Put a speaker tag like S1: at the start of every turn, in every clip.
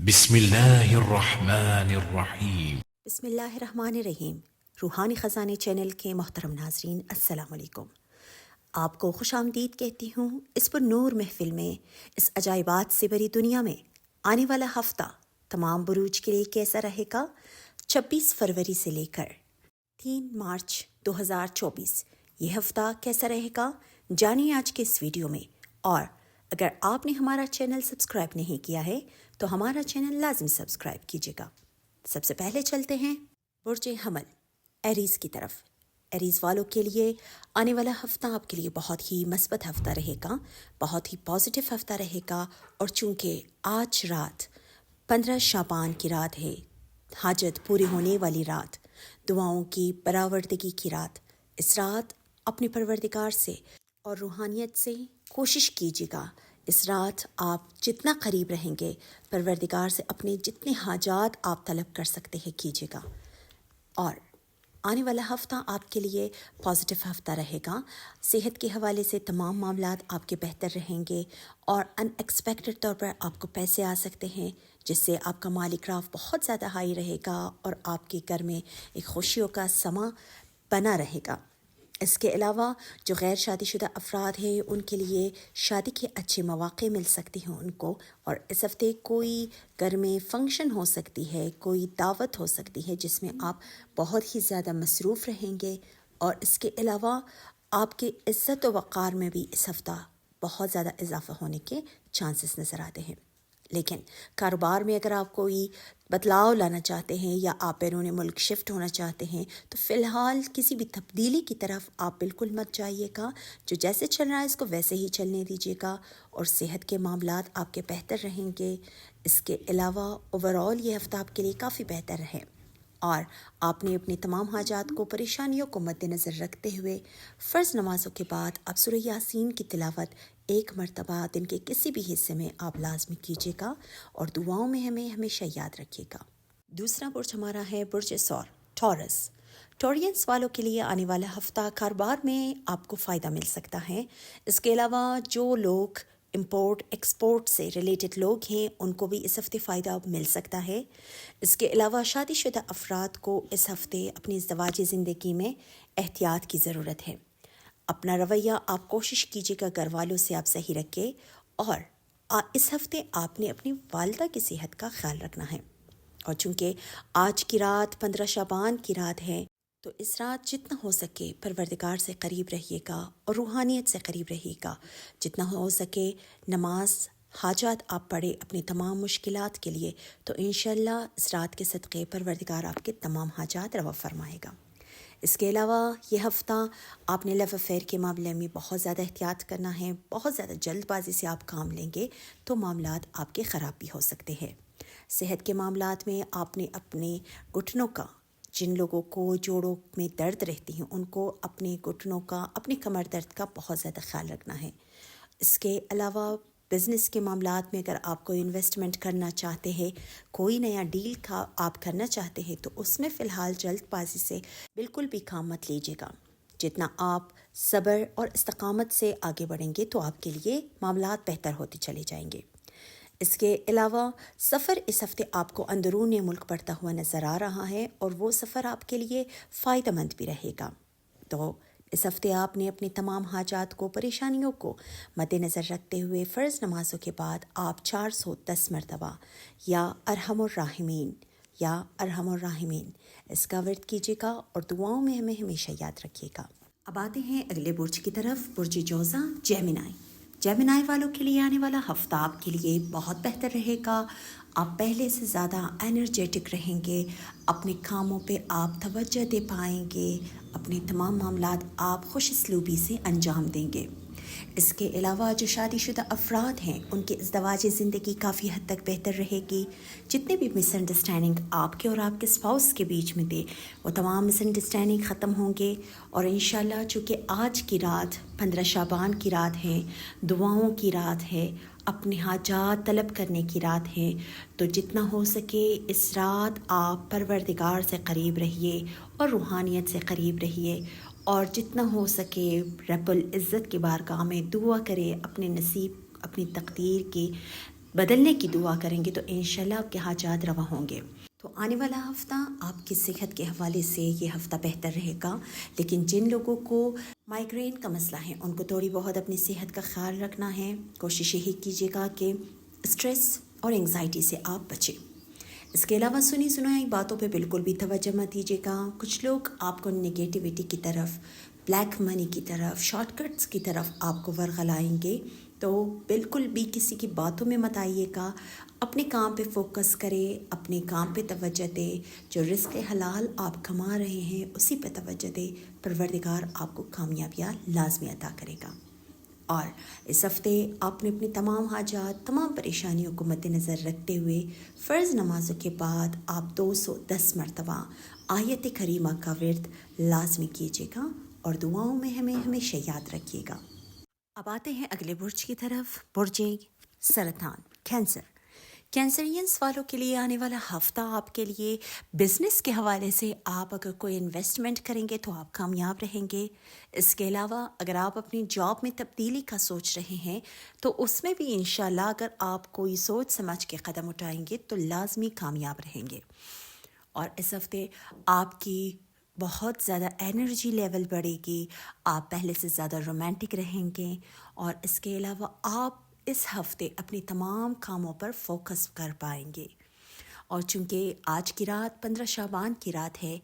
S1: بسم اللہ الرحمن الرحیم۔
S2: بسم اللہ الرحمن الرحیم۔ روحانی خزانے چینل کے محترم ناظرین، السلام علیکم۔ آپ کو خوش آمدید کہتی ہوں اس پر نور محفل میں، اس عجائبات سے بری دنیا میں۔ آنے والا ہفتہ تمام بروج کے لیے کیسا رہے گا؟ 26 فروری سے لے کر 3 مارچ 2024 یہ ہفتہ کیسا رہے گا، جانیے آج کے اس ویڈیو میں۔ اور اگر آپ نے ہمارا چینل سبسکرائب نہیں کیا ہے تو ہمارا چینل لازم سبسکرائب کیجیے گا۔ سب سے پہلے چلتے ہیں برج حمل ایریز کی طرف۔ ایریز والوں کے لیے آنے والا ہفتہ آپ کے لیے بہت ہی مثبت ہفتہ رہے گا، بہت ہی پازیٹیو ہفتہ رہے گا۔ اور چونکہ آج رات 15 شعبان کی رات ہے، حاجت پوری ہونے والی رات، دعاؤں کی برآوردگی کی رات، اس رات اپنے پروردگار سے اور روحانیت سے کوشش کیجیے گا۔ اس رات آپ جتنا قریب رہیں گے پروردگار سے، اپنے جتنے حاجات آپ طلب کر سکتے ہیں کیجیے گا۔ اور آنے والا ہفتہ آپ کے لیے پازیٹیو ہفتہ رہے گا۔ صحت کے حوالے سے تمام معاملات آپ کے بہتر رہیں گے، اور ان ایکسپیکٹڈ طور پر آپ کو پیسے آ سکتے ہیں، جس سے آپ کا مالی گراف بہت زیادہ ہائی رہے گا اور آپ کے گھر میں ایک خوشیوں کا سما بنا رہے گا۔ اس کے علاوہ جو غیر شادی شدہ افراد ہیں ان کے لیے شادی کے اچھے مواقع مل سکتے ہیں ان کو، اور اس ہفتے کوئی گھر میں فنکشن ہو سکتی ہے، کوئی دعوت ہو سکتی ہے جس میں آپ بہت ہی زیادہ مصروف رہیں گے۔ اور اس کے علاوہ آپ کے عزت و وقار میں بھی اس ہفتہ بہت زیادہ اضافہ ہونے کے چانسز نظر آتے ہیں۔ لیکن کاروبار میں اگر آپ کوئی بدلاؤ لانا چاہتے ہیں یا آپ بیرون ملک شفٹ ہونا چاہتے ہیں تو فی الحال کسی بھی تبدیلی کی طرف آپ بالکل مت جائیے گا۔ جو جیسے چل رہا ہے اس کو ویسے ہی چلنے دیجیے گا، اور صحت کے معاملات آپ کے بہتر رہیں گے۔ اس کے علاوہ اوورآل یہ ہفتہ آپ کے لیے کافی بہتر ہے، اور آپ نے اپنی تمام حاجات کو، پریشانیوں کو مد نظر رکھتے ہوئے فرض نمازوں کے بعد آپ سورہ یاسین کی تلاوت ایک مرتبہ دن کے کسی بھی حصے میں آپ لازمی کیجیے گا، اور دعاؤں میں ہمیں ہمیشہ یاد رکھیے گا۔ دوسرا برج ہمارا ہے برج ثور، ٹورس۔ ٹورینس والوں کے لیے آنے والا ہفتہ کاروبار میں آپ کو فائدہ مل سکتا ہے۔ اس کے علاوہ جو لوگ امپورٹ ایکسپورٹ سے ریلیٹڈ لوگ ہیں ان کو بھی اس ہفتے فائدہ مل سکتا ہے۔ اس کے علاوہ شادی شدہ افراد کو اس ہفتے اپنی ازدواجی زندگی میں احتیاط کی ضرورت ہے۔ اپنا رویہ آپ کوشش کیجیے گا گھر والوں سے آپ صحیح رکھیں، اور اس ہفتے آپ نے اپنی والدہ کی صحت کا خیال رکھنا ہے۔ اور چونکہ آج کی رات 15 شعبان کی رات ہے تو اس رات جتنا ہو سکے پروردگار سے قریب رہیے گا اور روحانیت سے قریب رہیے گا۔ جتنا ہو سکے نماز، حاجات آپ پڑھے اپنی تمام مشکلات کے لیے، تو انشاءاللہ اس رات کے صدقے پروردگار آپ کے تمام حاجات روا فرمائے گا۔ اس کے علاوہ یہ ہفتہ آپ نے لو افیئر کے معاملے میں بہت زیادہ احتیاط کرنا ہے۔ بہت زیادہ جلد بازی سے آپ کام لیں گے تو معاملات آپ کے خراب بھی ہو سکتے ہیں۔ صحت کے معاملات میں آپ نے اپنے گھٹنوں کا، جن لوگوں کو جوڑوں میں درد رہتی ہیں ان کو اپنے گھٹنوں کا، اپنے کمر درد کا بہت زیادہ خیال رکھنا ہے۔ اس کے علاوہ بزنس کے معاملات میں اگر آپ کوئی انویسٹمنٹ کرنا چاہتے ہیں، کوئی نیا ڈیل کا آپ کرنا چاہتے ہیں، تو اس میں فی الحال جلد بازی سے بالکل بھی کام مت لیجیے گا۔ جتنا آپ صبر اور استقامت سے آگے بڑھیں گے تو آپ کے لیے معاملات بہتر ہوتے چلے جائیں گے۔ اس کے علاوہ سفر اس ہفتے آپ کو اندرون ملک پڑتا ہوا نظر آ رہا ہے، اور وہ سفر آپ کے لیے فائدہ مند بھی رہے گا۔ تو اس ہفتے آپ نے اپنی تمام حاجات کو، پریشانیوں کو مد نظر رکھتے ہوئے فرض نمازوں کے بعد آپ 410 مرتبہ یا ارحم الراحمین یا ارحم الراحمین اس کا ورد کیجیے گا، اور دعاؤں میں ہمیں ہمیشہ یاد رکھیے گا۔ اب آتے ہیں اگلے برج کی طرف، برج جوزا، جیمنائی۔ جیمنائی والوں کے لیے آنے والا ہفتہ آپ کے لیے بہت بہتر رہے گا۔ آپ پہلے سے زیادہ انرجیٹک رہیں گے، اپنے کاموں پہ آپ توجہ دے پائیں گے، اپنے تمام معاملات آپ خوش اسلوبی سے انجام دیں گے۔ اس کے علاوہ جو شادی شدہ افراد ہیں ان کی ازدواجی زندگی کافی حد تک بہتر رہے گی۔ جتنے بھی مس انڈرسٹینڈنگ آپ کے اور آپ کے اسپاؤس کے بیچ میں تھے وہ تمام مس انڈرسٹینڈنگ ختم ہوں گے، اور انشاءاللہ چونکہ آج کی رات 15 شعبان کی رات ہے، دعاؤں کی رات ہے، اپنے حاجات طلب کرنے کی رات ہے، تو جتنا ہو سکے اس رات آپ پروردگار سے قریب رہیے اور روحانیت سے قریب رہیے، اور جتنا ہو سکے رب العزت کی بارگاہ میں دعا کرے اپنے نصیب، اپنی تقدیر کی بدلنے کی دعا کریں گے تو انشاءاللہ آپ کے حاجات روا ہوں گے۔ تو آنے والا ہفتہ آپ کی صحت کے حوالے سے یہ ہفتہ بہتر رہے گا، لیکن جن لوگوں کو مائیگرین کا مسئلہ ہے ان کو تھوڑی بہت اپنی صحت کا خیال رکھنا ہے۔ کوشش یہی کیجیے گا کہ اسٹریس اور انگزائٹی سے آپ بچیں۔ اس کے علاوہ سنی سنائی باتوں پہ بالکل بھی توجہ مت دیجیے گا۔ کچھ لوگ آپ کو نگیٹیوٹی کی طرف، بلیک منی کی طرف، شارٹ کٹس کی طرف آپ کو ورغلائیں گے، تو بالکل بھی کسی کی باتوں میں مت آئیے گا۔ اپنے کام پہ فوکس کرے، اپنے کام پہ توجہ دے، جو رزق حلال آپ کما رہے ہیں اسی پہ توجہ دے، پروردگار آپ کو کامیابیاں لازمی عطا کرے گا۔ اور اس ہفتے آپ نے اپنی تمام حاجات، تمام پریشانیوں کو مد نظر رکھتے ہوئے فرض نمازوں کے بعد آپ 210 مرتبہ آیت کریمہ کا ورد لازمی کیجیے گا اور دعاؤں میں ہمیں ہمیشہ یاد رکھیے گا۔ اب آتے ہیں اگلے برج کی طرف، برج سرطان، کینسر۔ کینسرینس والوں کے لیے آنے والا ہفتہ آپ کے لیے بزنس کے حوالے سے آپ اگر کوئی انویسٹمنٹ کریں گے تو آپ کامیاب رہیں گے۔ اس کے علاوہ اگر آپ اپنی جاب میں تبدیلی کا سوچ رہے ہیں تو اس میں بھی انشاءاللہ اگر آپ کوئی سوچ سمجھ کے قدم اٹھائیں گے تو لازمی کامیاب رہیں گے۔ اور اس ہفتے آپ کی بہت زیادہ انرجی لیول بڑھے گی، آپ پہلے سے زیادہ رومانٹک رہیں گے، اور اس کے علاوہ آپ اس ہفتے اپنی تمام کاموں پر فوکس کر پائیں گے۔ اور چونکہ آج کی رات 15 شعبان کی رات ہے،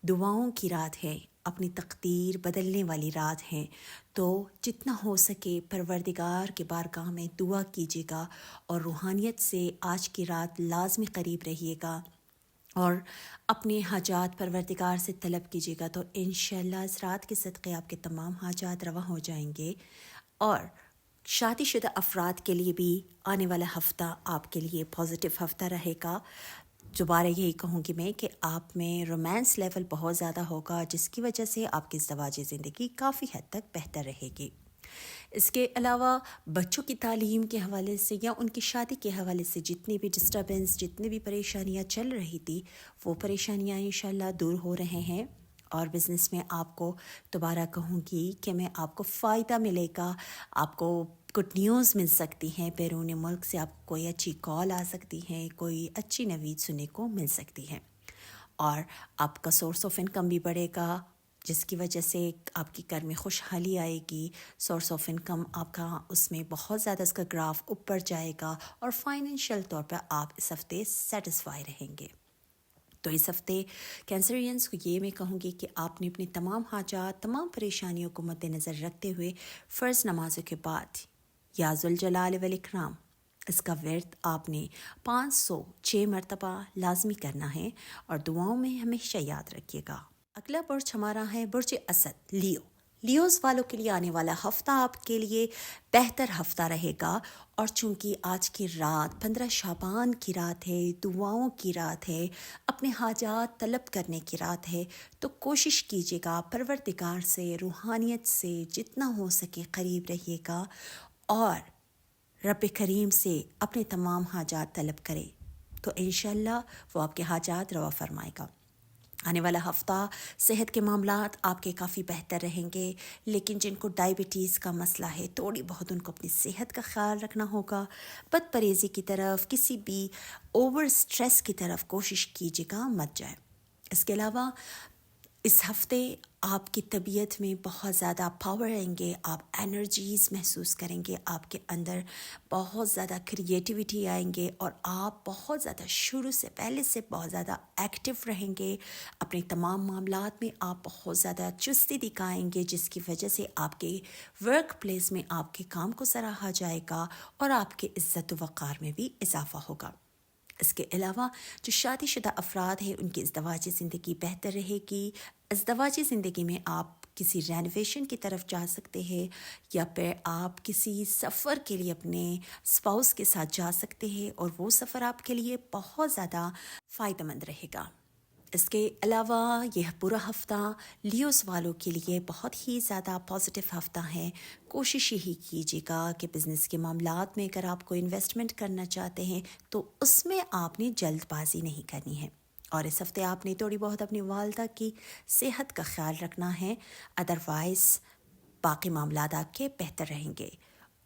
S2: دعاؤں کی رات ہے، اپنی تقدیر بدلنے والی رات ہے، تو جتنا ہو سکے پروردگار کے بارگاہ میں دعا کیجیے گا اور روحانیت سے آج کی رات لازمی قریب رہیے گا اور اپنے حاجات پروردگار سے طلب کیجیے گا، تو انشاءاللہ اس رات کے صدقے آپ کے تمام حاجات روا ہو جائیں گے۔ اور شادی شدہ افراد کے لیے بھی آنے والا ہفتہ آپ کے لیے پازیٹیو ہفتہ رہے گا۔ دوبارہ یہی کہوں گی میں کہ آپ میں رومانس لیول بہت زیادہ ہوگا، جس کی وجہ سے آپ کی ازدواجی زندگی کافی حد تک بہتر رہے گی۔ اس کے علاوہ بچوں کی تعلیم کے حوالے سے یا ان کی شادی کے حوالے سے جتنی بھی ڈسٹربنس، جتنی بھی پریشانیاں چل رہی تھی، وہ پریشانیاں انشاءاللہ دور ہو رہے ہیں۔ اور بزنس میں آپ کو دوبارہ کہوں گی کہ میں آپ کو فائدہ ملے گا، آپ کو گڈ نیوز مل سکتی ہیں، بیرون ملک سے آپ کو کوئی اچھی کال آ سکتی ہے، کوئی اچھی نوید سننے کو مل سکتی ہے، اور آپ کا سورس آف انکم بھی بڑھے گا، جس کی وجہ سے آپ کی گھر میں خوشحالی آئے گی۔ سورس آف انکم آپ کا اس میں بہت زیادہ اس کا گراف اوپر جائے گا، اور فائنینشیل طور پر آپ اس ہفتے سیٹسفائی رہیں گے۔ تو اس ہفتے کینسرینس کو یہ میں کہوں گی کہ آپ نے اپنی تمام حاجات، تمام پریشانیوں کو مد نظر رکھتے ہوئے فرض نمازوں کے بعد یا ذوالجلال والاکرام اس کا ورد آپ نے 506 مرتبہ لازمی کرنا ہے، اور دعاؤں میں ہمیشہ یاد رکھیے گا۔ اگلا برج ہمارا ہے برج اسد، لیو۔ لیوز والوں کے لیے آنے والا ہفتہ آپ کے لیے بہتر ہفتہ رہے گا، اور چونکہ آج کی رات 15 شعبان کی رات ہے، دعاؤں کی رات ہے، اپنے حاجات طلب کرنے کی رات ہے، تو کوشش کیجیے گا پروردگار سے، روحانیت سے جتنا ہو سکے قریب رہیے گا، اور رب کریم سے اپنے تمام حاجات طلب کرے، تو انشاءاللہ وہ آپ کے حاجات روا فرمائے گا۔ آنے والا ہفتہ صحت کے معاملات آپ کے کافی بہتر رہیں گے، لیکن جن کو ڈائبٹیز کا مسئلہ ہے تھوڑی بہت ان کو اپنی صحت کا خیال رکھنا ہوگا۔ بد پرہیزی کی طرف، کسی بھی اوور سٹریس کی طرف کوشش کیجیے گا مت جائے۔ اس کے علاوہ اس ہفتے آپ کی طبیعت میں بہت زیادہ پاور آئیں گے، آپ انرجیز محسوس کریں گے، آپ کے اندر بہت زیادہ کریٹیوٹی آئیں گے، اور آپ بہت زیادہ شروع سے پہلے سے بہت زیادہ ایکٹیو رہیں گے۔ اپنے تمام معاملات میں آپ بہت زیادہ چستی دکھائیں گے، جس کی وجہ سے آپ کے ورک پلیس میں آپ کے کام کو سراہا جائے گا، اور آپ کے عزت و وقار میں بھی اضافہ ہوگا۔ اس کے علاوہ جو شادی شدہ افراد ہیں ان کی ازدواجی زندگی بہتر رہے گی۔ ازدواجی زندگی میں آپ کسی رینوویشن کی طرف جا سکتے ہیں، یا پھر آپ کسی سفر کے لیے اپنے اسپاؤس کے ساتھ جا سکتے ہیں، اور وہ سفر آپ کے لیے بہت زیادہ فائدہ مند رہے گا۔ اس کے علاوہ یہ پورا ہفتہ لیوز والوں کے لیے بہت ہی زیادہ پازیٹیو ہفتہ ہے۔ کوشش یہی کیجیے گا کہ بزنس کے معاملات میں اگر آپ کو انویسٹمنٹ کرنا چاہتے ہیں تو اس میں آپ نے جلد بازی نہیں کرنی ہے، اور اس ہفتے آپ نے تھوڑی بہت اپنی والدہ کی صحت کا خیال رکھنا ہے، ادروائز باقی معاملات آپ کے بہتر رہیں گے۔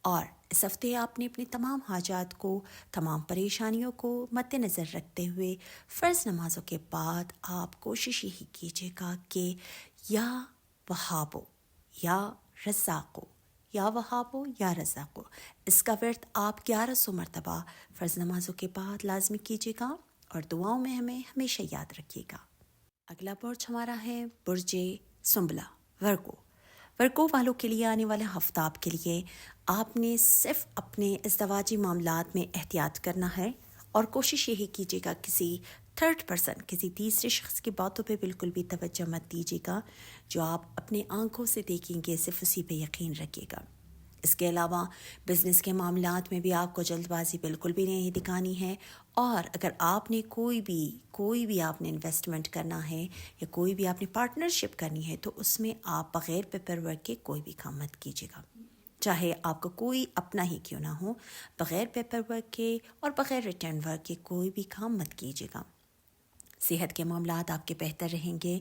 S2: اور اس ہفتے آپ نے اپنی تمام حاجات کو، تمام پریشانیوں کو مد نظر رکھتے ہوئے فرض نمازوں کے بعد آپ کوشش یہی کیجیے گا کہ یا وہابو یا رزاقو، یا وہابو یا رزاقو، اس کا ورد آپ 1100 مرتبہ فرض نمازوں کے بعد لازمی کیجیے گا اور دعاؤں میں ہمیں ہمیشہ یاد رکھیے گا۔ اگلا برج ہمارا ہے برج سنبلہ، ورگو۔ ورگو والوں کے لیے آنے والا ہفتہ آپ کے لیے آپ نے صرف اپنے ازدواجی معاملات میں احتیاط کرنا ہے اور کوشش یہی کیجیے گا کسی تھرڈ پرسن، کسی تیسرے شخص کی باتوں پہ بالکل بھی توجہ مت دیجیے گا۔ جو آپ اپنے آنکھوں سے دیکھیں گے صرف اسی پہ یقین رکھیے گا۔ اس کے علاوہ بزنس کے معاملات میں بھی آپ کو جلد بازی بالکل بھی نہیں دکھانی ہے، اور اگر آپ نے کوئی بھی آپ نے انویسٹمنٹ کرنا ہے یا کوئی بھی آپ نے پارٹنرشپ کرنی ہے تو اس میں آپ بغیر پیپر ورک کے کوئی بھی کام مت کیجیے گا، چاہے آپ کا کوئی اپنا ہی کیوں نہ ہو۔ بغیر پیپر ورک کے اور بغیر ریٹرن ورک کے کوئی بھی کام مت کیجیے گا۔ صحت کے معاملات آپ کے بہتر رہیں گے،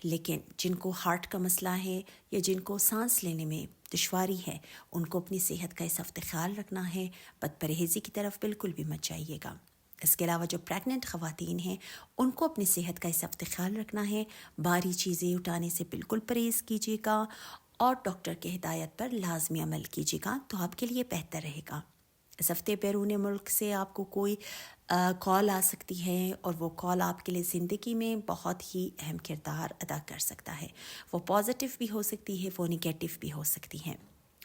S2: لیکن جن کو ہارٹ کا مسئلہ ہے یا جن کو سانس لینے میں دشواری ہے ان کو اپنی صحت کا اس ہفتے خیال رکھنا ہے، بد پرہیزی کی طرف بالکل بھی مت جائیے گا۔ اس کے علاوہ جو پریگننٹ خواتین ہیں ان کو اپنی صحت کا اس ہفتے خیال رکھنا ہے، بھاری چیزیں اٹھانے سے بالکل پرہیز کیجیے گا اور ڈاکٹر کی ہدایت پر لازمی عمل کیجیے گا تو آپ کے لیے بہتر رہے گا۔ اس ہفتے بیرون ملک سے آپ کو کوئی کال آ سکتی ہے اور وہ کال آپ کے لیے زندگی میں بہت ہی اہم کردار ادا کر سکتا ہے۔ وہ پازیٹیو بھی ہو سکتی ہے، وہ نگیٹو بھی ہو سکتی ہیں۔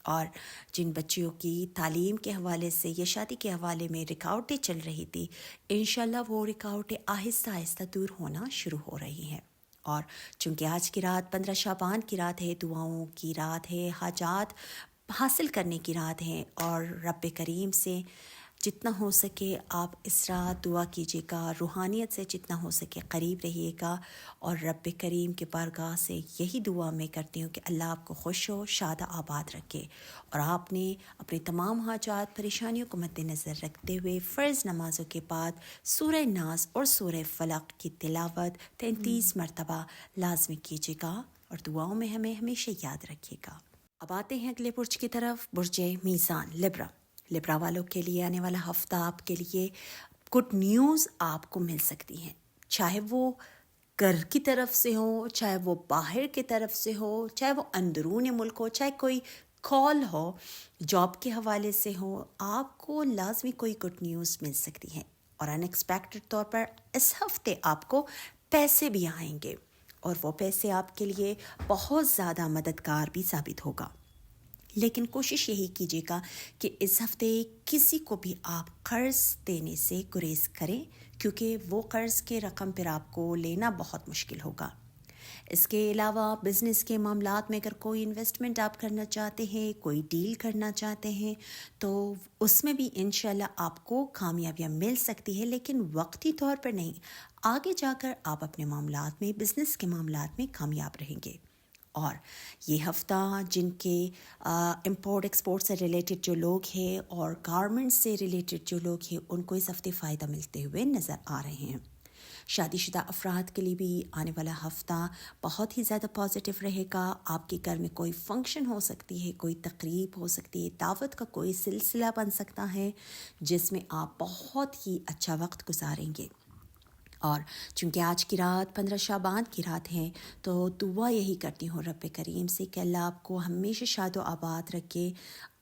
S2: اور جن بچیوں کی تعلیم کے حوالے سے یا شادی کے حوالے میں رکاوٹیں چل رہی تھی، انشاءاللہ وہ رکاوٹیں آہستہ آہستہ دور ہونا شروع ہو رہی ہیں۔ اور چونکہ آج کی رات 15 شعبان کی رات ہے، دعاؤں کی رات ہے، حاجات حاصل کرنے کی رات ہے، اور رب کریم سے جتنا ہو سکے آپ اس رات دعا کیجیے گا، روحانیت سے جتنا ہو سکے قریب رہیے گا، اور رب کریم کے بارگاہ سے یہی دعا میں کرتی ہوں کہ اللہ آپ کو خوش و شاد آباد رکھے۔ اور آپ نے اپنے تمام حاجات پریشانیوں کو مد نظر رکھتے ہوئے فرض نمازوں کے بعد سورہ ناس اور سورہ فلق کی تلاوت 33 مرتبہ لازمی کیجیے گا اور دعاؤں میں ہمیں ہمیشہ یاد رکھیے گا۔ اب آتے ہیں اگلے برج کی طرف، برج میزان، لبرا۔ لبرا والوں کے لیے آنے والا ہفتہ آپ کے لیے گڈ نیوز آپ کو مل سکتی ہیں، چاہے وہ گھر کی طرف سے ہو، چاہے وہ باہر کی طرف سے ہو، چاہے وہ اندرون ملک ہو، چاہے کوئی کال ہو جاب کے حوالے سے ہو، آپ کو لازمی کوئی گڈ نیوز مل سکتی ہے۔ اور ان ایکسپیکٹڈ طور پر اس ہفتے آپ کو پیسے بھی آئیں گے، اور وہ پیسے آپ کے لیے بہت زیادہ مددگار بھی ثابت ہوگا۔ لیکن کوشش یہی کیجیے گا کہ اس ہفتے کسی کو بھی آپ قرض دینے سے گریز کریں، کیونکہ وہ قرض کے رقم پھر آپ کو لینا بہت مشکل ہوگا۔ اس کے علاوہ بزنس کے معاملات میں اگر کوئی انویسٹمنٹ آپ کرنا چاہتے ہیں، کوئی ڈیل کرنا چاہتے ہیں، تو اس میں بھی انشاءاللہ آپ کو کامیابیاں مل سکتی ہے، لیکن وقتی طور پر نہیں، آگے جا کر آپ اپنے معاملات میں، بزنس کے معاملات میں کامیاب رہیں گے۔ اور یہ ہفتہ جن کے امپورٹ ایکسپورٹ سے ریلیٹڈ جو لوگ ہیں اور گارمنٹ سے ریلیٹڈ جو لوگ ہیں ان کو اس ہفتے فائدہ ملتے ہوئے نظر آ رہے ہیں۔ شادی شدہ افراد کے لیے بھی آنے والا ہفتہ بہت ہی زیادہ پازیٹیو رہے گا۔ آپ کے گھر میں کوئی فنکشن ہو سکتی ہے، کوئی تقریب ہو سکتی ہے، دعوت کا کوئی سلسلہ بن سکتا ہے جس میں آپ بہت ہی اچھا وقت گزاریں گے۔ اور چونکہ آج کی رات 15 شعبان کی رات ہے تو دعا یہی کرتی ہوں رب کریم سے کہ اللہ آپ کو ہمیشہ شاد و آباد رکھے،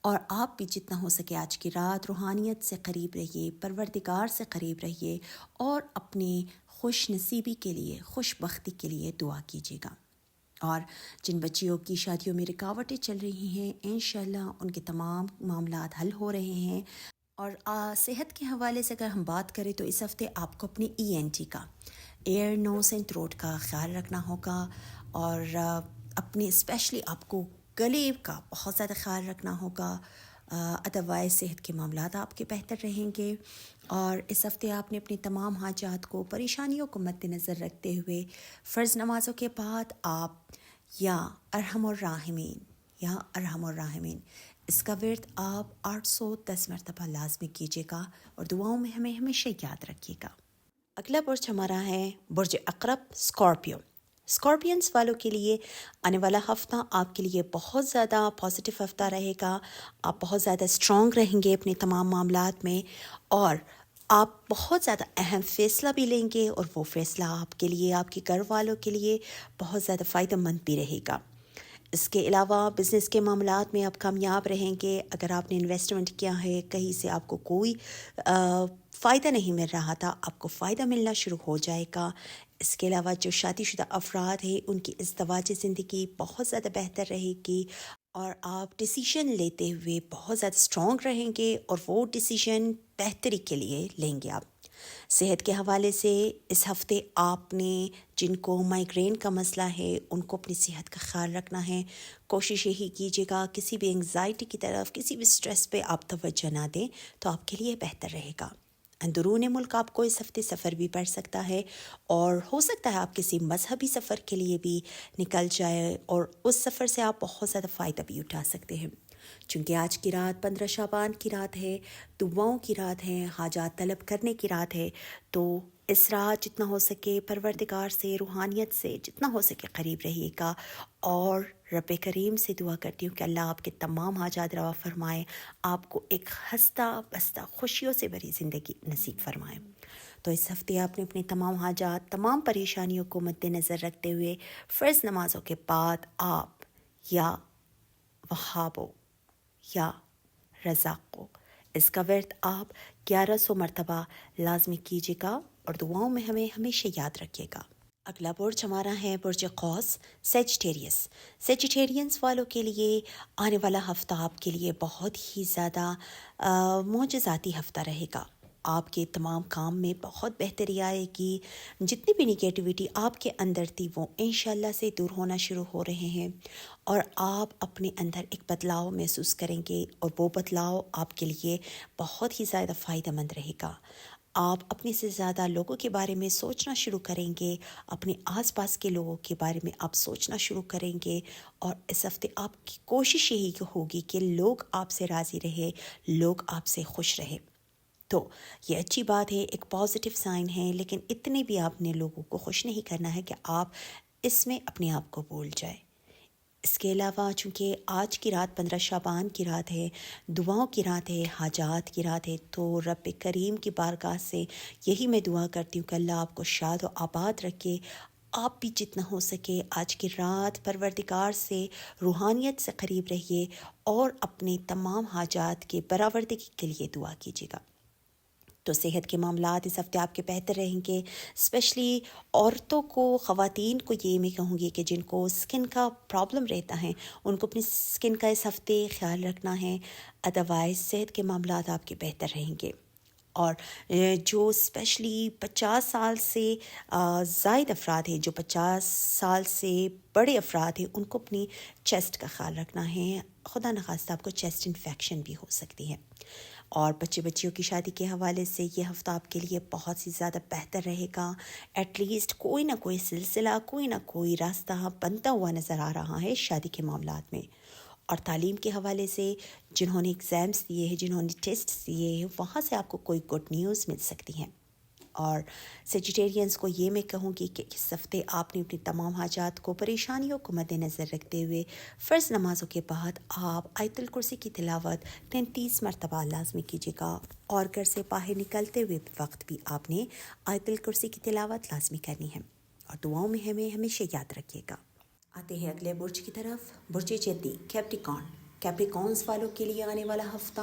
S2: اور آپ بھی جتنا ہو سکے آج کی رات روحانیت سے قریب رہیے، پروردگار سے قریب رہیے، اور اپنی خوش نصیبی کے لیے، خوش بختی کے لیے دعا کیجیے گا۔ اور جن بچیوں کی شادیوں میں رکاوٹیں چل رہی ہیں انشاءاللہ ان کے تمام معاملات حل ہو رہے ہیں۔ اور صحت کے حوالے سے اگر ہم بات کریں تو اس ہفتے آپ کو اپنے ENT کا، ایئر نوز اینڈ تھروٹ کا خیال رکھنا ہوگا، اور اپنے اسپیشلی آپ کو گلے کا بہت زیادہ خیال رکھنا ہوگا، ادروائز صحت کے معاملات آپ کے بہتر رہیں گے۔ اور اس ہفتے آپ نے اپنی تمام حاجات کو، پریشانیوں کو مد نظر رکھتے ہوئے فرض نمازوں کے بعد آپ یا ارحم الراحمین، یا ارحم الراحمین، اس کا ورد آپ 810 مرتبہ لازمی کیجیے گا، اور دعاؤں میں ہمیں ہمیشہ یاد رکھیے گا۔ اگلا برج ہمارا ہے برج عقرب، اسکارپیو۔ اسکارپینس والوں کے لیے آنے والا ہفتہ آپ کے لیے بہت زیادہ پازیٹیو ہفتہ رہے گا. آپ بہت زیادہ اسٹرانگ رہیں گے اپنے تمام معاملات میں، اور آپ بہت زیادہ اہم فیصلہ بھی لیں گے، اور وہ فیصلہ آپ کے لیے، آپ کے گھر والوں کے لیے بہت زیادہ فائدہ مند بھی رہے گا. اس کے علاوہ بزنس کے معاملات میں آپ کامیاب رہیں گے. اگر آپ نے انویسٹمنٹ کیا ہے، کہیں سے آپ کو کوئی فائدہ نہیں مل رہا تھا، آپ کو فائدہ ملنا شروع ہو جائے گا. اس کے علاوہ جو شادی شدہ افراد ہیں، ان کی ازدواجی زندگی بہت زیادہ بہتر رہے گی، اور آپ ڈیسیژن لیتے ہوئے بہت زیادہ اسٹرانگ رہیں گے، اور وہ ڈیسیژن بہتری کے لیے لیں گے آپ. صحت کے حوالے سے اس ہفتے آپ نے جن کو مائیگرین کا مسئلہ ہے، ان کو اپنی صحت کا خیال رکھنا ہے. کوشش یہی کیجیے گا کسی بھی انگزائٹی کی طرف، کسی بھی سٹریس پہ آپ توجہ نہ دیں، تو آپ کے لیے بہتر رہے گا. اندرون ملک آپ کو اس ہفتے سفر بھی پڑ سکتا ہے، اور ہو سکتا ہے آپ کسی مذہبی سفر کے لیے بھی نکل جائے، اور اس سفر سے آپ بہت زیادہ فائدہ بھی اٹھا سکتے ہیں. چونکہ آج کی رات 15 شعبان کی رات ہے، دعاؤں کی رات ہے، حاجات طلب کرنے کی رات ہے، تو اس رات جتنا ہو سکے پروردگار سے، روحانیت سے جتنا ہو سکے قریب رہیے گا. اور رب کریم سے دعا کرتی ہوں کہ اللہ آپ کے تمام حاجات روا فرمائے، آپ کو ایک ہنستا بستا خوشیوں سے بھری زندگی نصیب فرمائے. تو اس ہفتے آپ نے اپنے تمام حاجات، تمام پریشانیوں کو مد نظر رکھتے ہوئے فرض نمازوں کے بعد آپ یا وہابو یا رزاقو، اس کا ورد آپ 1100 مرتبہ لازمی کیجیے گا، اور دعاؤں میں ہمیں ہمیشہ یاد رکھیے گا. اگلا برج ہمارا ہے برج قوس، سیجیٹیریس. سیجیٹیرینس والوں کے لیے آنے والا ہفتہ آپ کے لیے بہت ہی زیادہ معجزاتی ہفتہ رہے گا. آپ کے تمام کام میں بہت بہتری آئے گی. جتنی بھی نگیٹیوٹی آپ کے اندر تھی وہ انشاءاللہ سے دور ہونا شروع ہو رہے ہیں، اور آپ اپنے اندر ایک بدلاؤ محسوس کریں گے، اور وہ بدلاؤ آپ کے لیے بہت ہی زیادہ فائدہ مند رہے گا. آپ اپنے سے زیادہ لوگوں کے بارے میں سوچنا شروع کریں گے، اپنے آس پاس کے لوگوں کے بارے میں آپ سوچنا شروع کریں گے، اور اس ہفتے آپ کی کوشش یہی ہوگی کہ لوگ آپ سے راضی رہے، لوگ آپ سے خوش رہے. تو یہ اچھی بات ہے، ایک پازیٹیو سائن ہے، لیکن اتنے بھی آپ نے لوگوں کو خوش نہیں کرنا ہے کہ آپ اس میں اپنے آپ کو بھول جائے. اس کے علاوہ چونکہ آج کی رات 15 شعبان کی رات ہے، دعاؤں کی رات ہے، حاجات کی رات ہے، تو رب کریم کی بارگاہ سے یہی میں دعا کرتی ہوں کہ اللہ آپ کو شاد و آباد رکھے. آپ بھی جتنا ہو سکے آج کی رات پروردگار سے، روحانیت سے قریب رہیے، اور اپنے تمام حاجات کے برآوردگی کے لیے دعا کیجیے گا. تو صحت کے معاملات اس ہفتے آپ کے بہتر رہیں گے، اسپیشلی عورتوں کو، خواتین کو یہ میں کہوں گی کہ جن کو سکن کا پرابلم رہتا ہے، ان کو اپنی سکن کا اس ہفتے خیال رکھنا ہے. ادروائز صحت کے معاملات آپ کے بہتر رہیں گے. اور جو اسپیشلی 50 سال سے زائد افراد ہیں، جو 50 سال سے بڑے افراد ہیں، ان کو اپنی چیسٹ کا خیال رکھنا ہے. خدا نخواستہ آپ کو چیسٹ انفیکشن بھی ہو سکتی ہے. اور بچیوں کی شادی کے حوالے سے یہ ہفتہ آپ کے لیے بہت ہی زیادہ بہتر رہے گا. ایٹ لیسٹ کوئی نہ کوئی سلسلہ، کوئی نہ کوئی راستہ بنتا ہوا نظر آ رہا ہے شادی کے معاملات میں. اور تعلیم کے حوالے سے جنہوں نے ایگزامس دیے ہیں، جنہوں نے ٹیسٹ دیے ہیں، وہاں سے آپ کو کوئی گڈ نیوز مل سکتی ہیں. اور سیجیٹیرینس کو یہ میں کہوں گی کہ اس ہفتے آپ نے اپنی تمام حاجات کو، پریشانیوں کو مد نظر رکھتے ہوئے فرض نمازوں کے بعد آپ آیت الکرسی کی تلاوت 33 مرتبہ لازمی کیجیے گا. اور گھر سے باہر نکلتے ہوئے وقت بھی آپ نے آیت الکرسی کی تلاوت لازمی کرنی ہے، اور دعاؤں میں ہمیں ہمیشہ یاد رکھیے گا. آتے ہیں اگلے برج کی طرف، برج جدی، کیپریکارن. کیپریکارنس والوں کے لیے آنے والا ہفتہ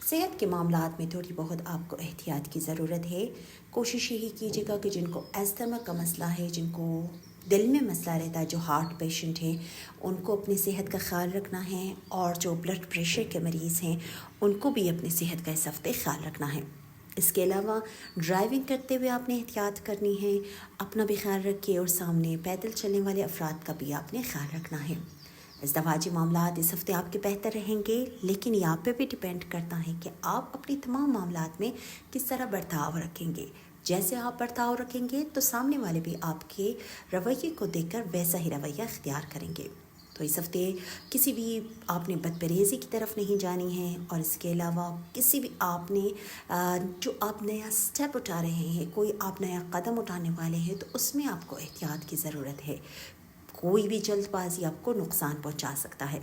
S2: صحت کے معاملات میں تھوڑی بہت آپ کو احتیاط کی ضرورت ہے. کوشش یہی کیجیے گا کہ جن کو ایستھما کا مسئلہ ہے، جن کو دل میں مسئلہ رہتا ہے، جو ہارٹ پیشنٹ ہیں، ان کو اپنی صحت کا خیال رکھنا ہے. اور جو بلڈ پریشر کے مریض ہیں، ان کو بھی اپنی صحت کا اس ہفتے خیال رکھنا ہے. اس کے علاوہ ڈرائیونگ کرتے ہوئے آپ نے احتیاط کرنی ہے، اپنا بھی خیال رکھیے، اور سامنے پیدل چلنے والے افراد کا بھی آپ نے خیال رکھنا ہے. ازدواجی معاملات اس ہفتے آپ کے بہتر رہیں گے، لیکن یہ آپ پہ بھی ڈیپینڈ کرتا ہے کہ آپ اپنی تمام معاملات میں کس طرح برتاؤ رکھیں گے. جیسے آپ برتاؤ رکھیں گے تو سامنے والے بھی آپ کے رویے کو دیکھ کر ویسا ہی رویہ اختیار کریں گے. تو اس ہفتے کسی بھی آپ نے بدپریزی کی طرف نہیں جانی ہے، اور اس کے علاوہ کسی بھی آپ نے جو آپ نیا اسٹیپ اٹھا رہے ہیں، کوئی آپ نیا قدم اٹھانے والے ہیں، تو اس میں آپ کو احتیاط کی ضرورت ہے۔ کوئی بھی جلد بازی آپ کو نقصان پہنچا سکتا ہے۔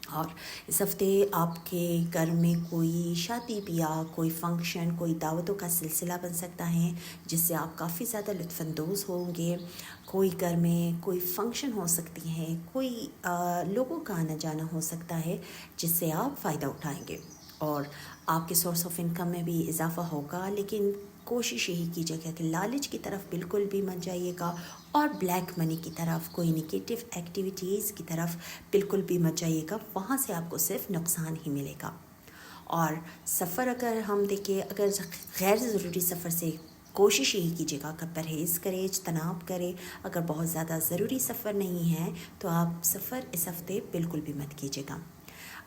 S2: اور اس ہفتے آپ کے گھر میں کوئی شادی بیاہ، کوئی فنکشن، کوئی دعوتوں کا سلسلہ بن سکتا ہے جس سے آپ کافی زیادہ لطف اندوز ہوں گے۔ کوئی گھر میں کوئی فنکشن ہو سکتی ہے، کوئی لوگوں کا آنا جانا ہو سکتا ہے جس سے آپ فائدہ اٹھائیں گے، اور آپ کے سورس آف انکم میں بھی اضافہ ہوگا۔ لیکن کوشش یہی کیجیے گا کہ لالچ کی طرف بالکل بھی مت جائیے گا، اور بلیک منی کی طرف، کوئی نگیٹو ایکٹیویٹیز کی طرف بالکل بھی مت جائیے گا، وہاں سے آپ کو صرف نقصان ہی ملے گا۔ اور سفر اگر ہم دیکھیں، اگر غیر ضروری سفر سے کوشش یہی کیجیے گا کہ پرہیز کرے، اجتناب کرے۔ اگر بہت زیادہ ضروری سفر نہیں ہے تو آپ سفر اس ہفتے بالکل بھی مت کیجیے گا۔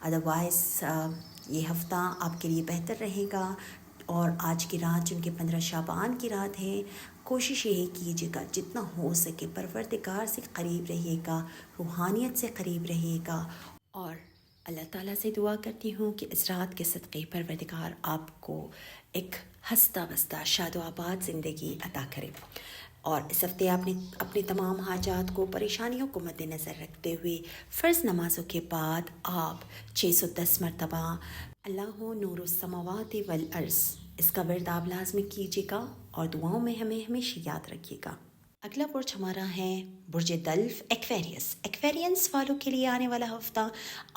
S2: ادروائز یہ ہفتہ آپ کے لیے بہتر رہے گا۔ اور آج کی رات چونکہ 15 شعبان کی رات ہے، کوشش یہی کیجیے گا جتنا ہو سکے پروردگار سے قریب رہیے گا، روحانیت سے قریب رہیے گا، اور اللہ تعالیٰ سے دعا کرتی ہوں کہ اس رات کے صدقے پروردگار آپ کو ایک ہنستا بستا شاد و آباد زندگی عطا کرے۔ اور اس ہفتے آپ نے اپنے تمام حاجات کو، پریشانیوں کو مد نظر رکھتے ہوئے فرض نمازوں کے بعد آپ 610 مرتبہ اللہ نور السماوات والارض اس کا ورد آپ لازمی کیجیے گا، اور دعاؤں میں ہمیں ہمیشہ یاد رکھیے گا۔ اگلا برج ہمارا ہے برج دلف، ایکویرینس والوں کے لیے آنے والا ہفتہ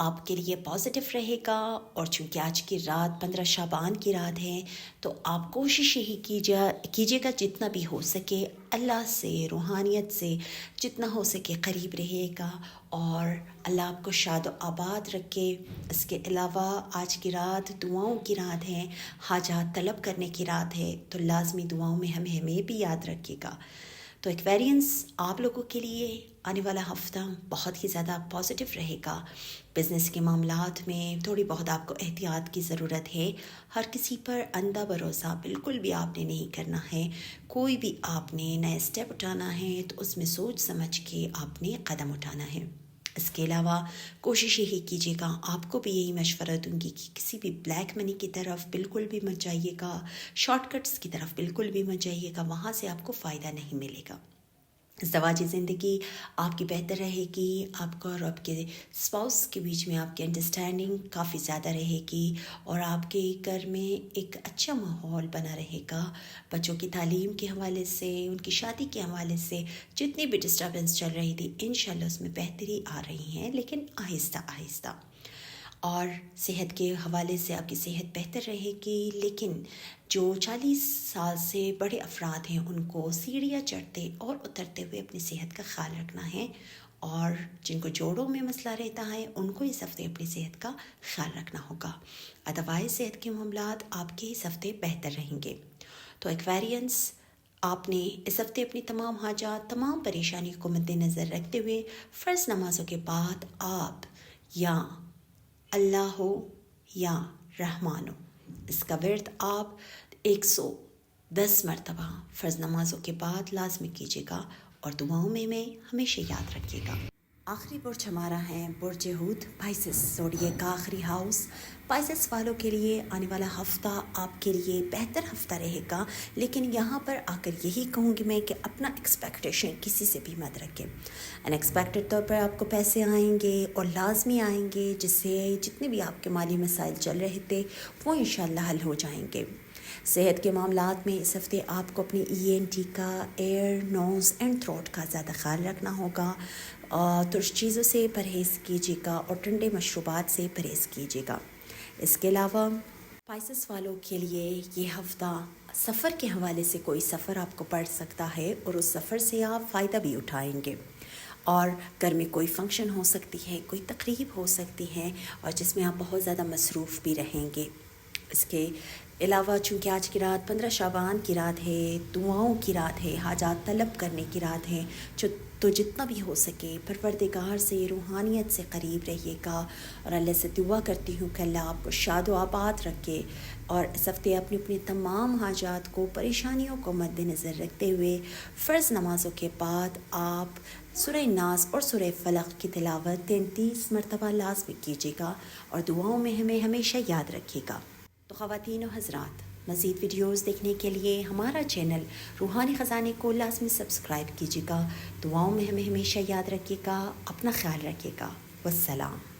S2: آپ کے لیے پازیٹیو رہے گا۔ اور چونکہ آج کی رات 15 شعبان کی رات ہے، تو آپ کوشش یہی کیجیے گا جتنا بھی ہو سکے اللہ سے، روحانیت سے جتنا ہو سکے قریب رہیے گا، اور اللہ آپ کو شاد و آباد رکھے۔ اس کے علاوہ آج کی رات دعاؤں کی رات ہے، حاجات طلب کرنے کی رات ہے، تو لازمی دعاؤں میں ہمیں بھی یاد رکھیے گا۔ تو ایکویرینس آپ لوگوں کے لیے آنے والا ہفتہ بہت ہی زیادہ پازیٹیو رہے گا۔ بزنس کے معاملات میں تھوڑی بہت آپ کو احتیاط کی ضرورت ہے۔ ہر کسی پر اندھا بھروسہ بالکل بھی آپ نے نہیں کرنا ہے۔ کوئی بھی آپ نے نیا اسٹیپ اٹھانا ہے تو اس میں سوچ سمجھ کے آپ نے قدم اٹھانا ہے۔ اس کے علاوہ کوشش یہی کیجیے گا، آپ کو بھی یہی مشورہ دوں گی کہ کسی بھی بلیک منی کی طرف بالکل بھی مت جائیے گا، شارٹ کٹس کی طرف بالکل بھی مت جائیے گا، وہاں سے آپ کو فائدہ نہیں ملے گا۔ زواجی زندگی آپ کی بہتر رہے گی، آپ کو اور آپ کے اسپاؤس کے بیچ میں آپ کی انڈرسٹینڈنگ کافی زیادہ رہے گی، اور آپ کے گھر میں ایک اچھا ماحول بنا رہے گا۔ بچوں کی تعلیم کے حوالے سے، ان کی شادی کے حوالے سے جتنی بھی ڈسٹربنس چل رہی تھی، انشاءاللہ اس میں بہتری آ رہی ہیں، لیکن آہستہ آہستہ۔ اور صحت کے حوالے سے آپ کی صحت بہتر رہے گی، لیکن جو 40 سال سے بڑے افراد ہیں ان کو سیڑھیاں چڑھتے اور اترتے ہوئے اپنی صحت کا خیال رکھنا ہے، اور جن کو جوڑوں میں مسئلہ رہتا ہے ان کو اس ہفتے اپنی صحت کا خیال رکھنا ہوگا۔ ادروائز صحت کے معاملات آپ کے اس ہفتے بہتر رہیں گے۔ تو ایکویرینس آپ نے اس ہفتے اپنی تمام حاجات، تمام پریشانیوں کو مد نظر رکھتے ہوئے فرض نمازوں کے بعد آپ یا اللہ ہو یا رحمان ہو اس کا ورد آپ 110 مرتبہ فرض نمازوں کے بعد لازمی کیجیے گا، اور دعاؤں میں ہمیشہ یاد رکھیے گا۔ آخری برج ہمارا ہے برج ہود، پائسس، زوڈیک کا آخری ہاؤس۔ پائسس والوں کے لیے آنے والا ہفتہ آپ کے لیے بہتر ہفتہ رہے گا، لیکن یہاں پر آ کر یہی کہوں گی میں کہ اپنا ایکسپیکٹیشن کسی سے بھی مت رکھیں۔ ان ایکسپیکٹڈ طور پر آپ کو پیسے آئیں گے، اور لازمی آئیں گے، جس سے جتنے بھی آپ کے مالی مسائل چل رہے تھے وہ انشاءاللہ حل ہو جائیں گے۔ صحت کے معاملات میں اس ہفتے آپ کو اپنی ENT کا، ایئر، نوز اینڈ تھروٹ کا زیادہ خیال رکھنا ہوگا۔ ترش چیزوں سے پرہیز کیجیے گا، اور ٹھنڈے مشروبات سے پرہیز کیجیے گا۔ اس کے علاوہ پائسس والوں کے لیے یہ ہفتہ سفر کے حوالے سے کوئی سفر آپ کو پڑ سکتا ہے، اور اس سفر سے آپ فائدہ بھی اٹھائیں گے، اور گھر میں کوئی فنکشن ہو سکتی ہے، کوئی تقریب ہو سکتی ہے، اور جس میں آپ بہت زیادہ مصروف بھی رہیں گے۔ اس کے علاوہ چونکہ آج کی رات 15 شعبان کی رات ہے، دعاؤں کی رات ہے، حاجات طلب کرنے کی رات ہے، تو جتنا بھی ہو سکے پروردگار سے، روحانیت سے قریب رہیے گا، اور اللہ سے دعا کرتی ہوں کہ اللہ آپ کو شاد و آباد رکھے، اور اس ہفتے اپنی تمام حاجات کو، پریشانیوں کو مد نظر رکھتے ہوئے فرض نمازوں کے بعد آپ سورہ ناس اور سورہ فلق کی تلاوت 33 مرتبہ لازمی کیجیے گا اور دعاؤں میں ہمیں ہمیشہ یاد رکھیے گا۔ تو خواتین و حضرات، مزید ویڈیوز دیکھنے کے لیے ہمارا چینل روحانی خزانے کو لازمی سبسکرائب کیجیے گا۔ دعاؤں میں ہمیں ہمیشہ یاد رکھیے گا۔ اپنا خیال رکھیے گا۔ والسلام۔